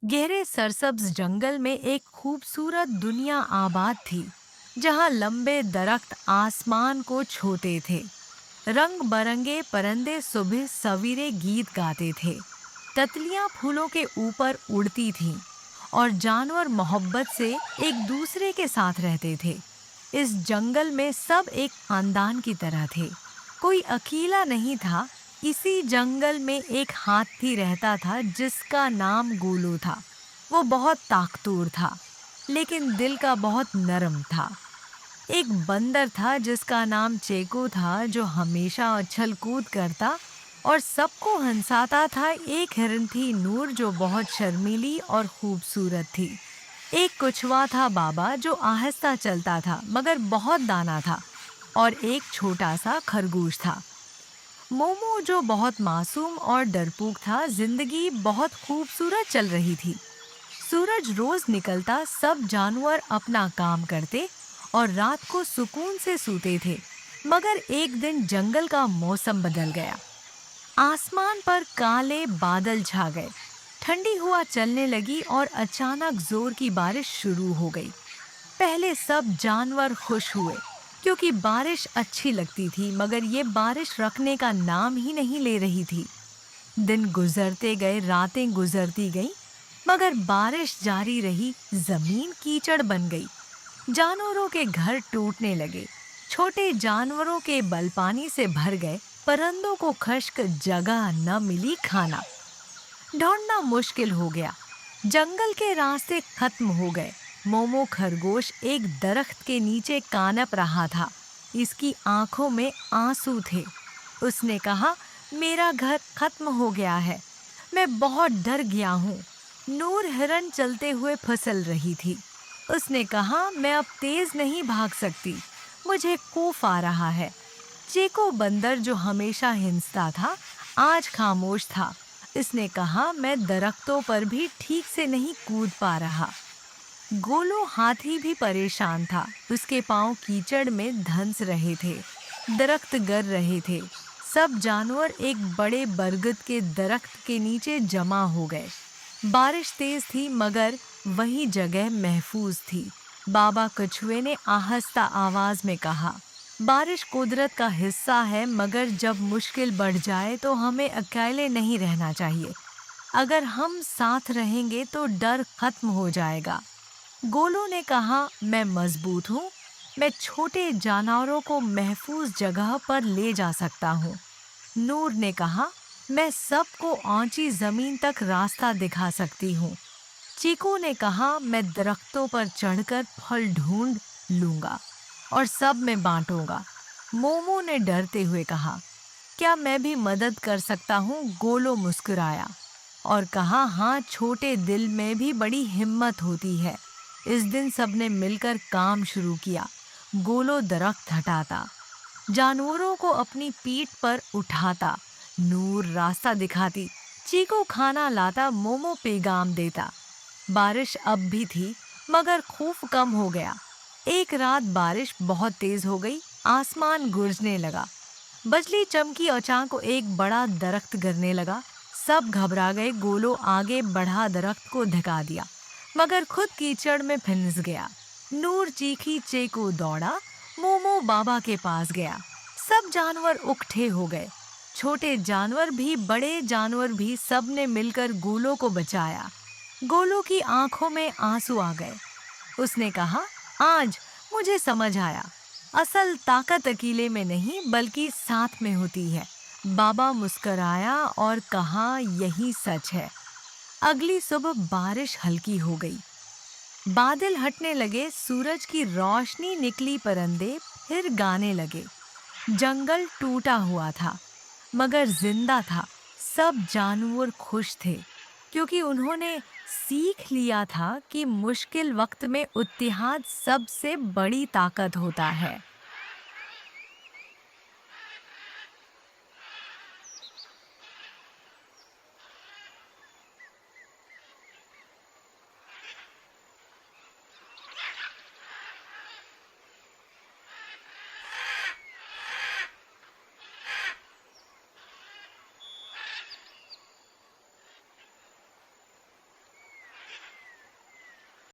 गहरे सरसब्ज जंगल में एक खूबसूरत दुनिया आबाद थी, जहाँ लंबे दरख्त आसमान को छूते थे। रंग बरंगे परिंदे सुबह सवेरे गीत गाते थे। तितलियां फूलों के ऊपर उड़ती थीं और जानवर मोहब्बत से एक दूसरे के साथ रहते थे। इस जंगल में सब एक खानदान की तरह थे। कोई अकेला नहीं था। इसी जंगल में एक हाथी रहता था जिसका नाम गोलू था। वो बहुत ताकतवर था, लेकिन दिल का बहुत नरम था। एक बंदर था जिसका नाम चेको था, जो हमेशा उछल कूद करता और सबको हंसाता था। एक हिरन थी नूर, जो बहुत शर्मीली और खूबसूरत थी। एक कुछवा था बाबा, जो आहिस्ता चलता था मगर बहुत दाना था। और एक छोटा सा खरगोश था, मोमो, जो बहुत मासूम और डरपोक था। जिंदगी बहुत खूबसूरत चल रही थी। सूरज रोज निकलता, सब जानवर अपना काम करते और रात को सुकून से सोते थे। मगर एक दिन जंगल का मौसम बदल गया। आसमान पर काले बादल छा गए। ठंडी हवा चलने लगी और अचानक जोर की बारिश शुरू हो गई। पहले सब जानवर खुश हुए, क्योंकि बारिश अच्छी लगती थी, मगर ये बारिश रखने का नाम ही नहीं ले रही थी। दिन गुजरते गए, रातें गुजरती गईं, मगर बारिश जारी रही। जमीन कीचड़ बन गई। जानवरों के घर टूटने लगे। छोटे जानवरों के बल पानी से भर गए। परिंदों को खश्क जगह न मिली खाना। ढूंढना मुश्किल हो गया। जंगल के रास्ते खत्म हो गए। मोमो खरगोश एक दरख्त के नीचे कानप रहा था। इसकी आंखों में आंसू थे। उसने कहा, मेरा घर खत्म हो गया है। मैं बहुत डर गया हूँ। नूर हिरन चलते हुए फिसल रही थी। उसने कहा, मैं अब तेज नहीं भाग सकती। मुझे खौफ आ रहा है। चीकू बंदर, जो हमेशा हिंसता था, आज खामोश था। इसने कहा, मैं दरख्तों पर भी ठीक से नहीं कूद पा रहा। गोलू हाथी भी परेशान था। उसके पांव कीचड़ में धंस रहे थे। दरख्त गर रहे थे। सब जानवर एक बड़े बरगद के दरख्त के नीचे जमा हो गए। बारिश तेज थी, मगर वही जगह महफूज थी। बाबा कछुए ने आहिस्ता आवाज में कहा, बारिश कुदरत का हिस्सा है, मगर जब मुश्किल बढ़ जाए तो हमें अकेले नहीं रहना चाहिए। अगर हम साथ रहेंगे तो डर खत्म हो जाएगा। गोलू ने कहा, मैं मजबूत हूँ। मैं छोटे जानवरों को महफूज जगह पर ले जा सकता हूँ। नूर ने कहा, मैं सबको ऊंची जमीन तक रास्ता दिखा सकती हूँ। चीकू ने कहा, मैं दरख्तों पर चढ़कर फल ढूंढ लूंगा और सब में बांटूंगा। मोमो ने डरते हुए कहा, क्या मैं भी मदद कर सकता हूँ? गोलो मुस्कुराया और कहा, हाँ, छोटे दिल में भी बड़ी हिम्मत होती है। इस दिन सबने मिलकर काम शुरू किया। गोलो दरख्त हटाता, जानवरों को अपनी पीठ पर उठाता। नूर रास्ता दिखाती, चीकू खाना लाता, मोमो पैगाम देता। बारिश अब भी थी, मगर खौफ कम हो गया। एक रात बारिश बहुत तेज हो गई। आसमान गरजने लगा। बिजली चमकी, अचानक को एक बड़ा दरख्त गिरने लगा। सब घबरा गए। गोलो आगे बढ़ा, दरख्त को धक्का दिया, मगर खुद कीचड़ में फिंस गया। नूर चीखी, चेकू दौड़ा, मोमो बाबा के पास गया। सब जानवर उकट्ठे हो गए। छोटे जानवर भी, बड़े जानवर भी, सब ने मिलकर गोलो को बचाया। गोलो की आंखों में आंसू आ गए। उसने कहा, आज मुझे समझ आया, असल ताकत अकेले में नहीं बल्कि साथ में होती है। बाबा मुस्कराया और कहा, यही सच है। अगली सुबह बारिश हल्की हो गई। बादल हटने लगे, सूरज की रोशनी निकली, परिंदे फिर गाने लगे। जंगल टूटा हुआ था, मगर जिंदा था। सब जानवर खुश थे, क्योंकि उन्होंने सीख लिया था कि मुश्किल वक्त में इत्तेहाद सबसे बड़ी ताकत होता है।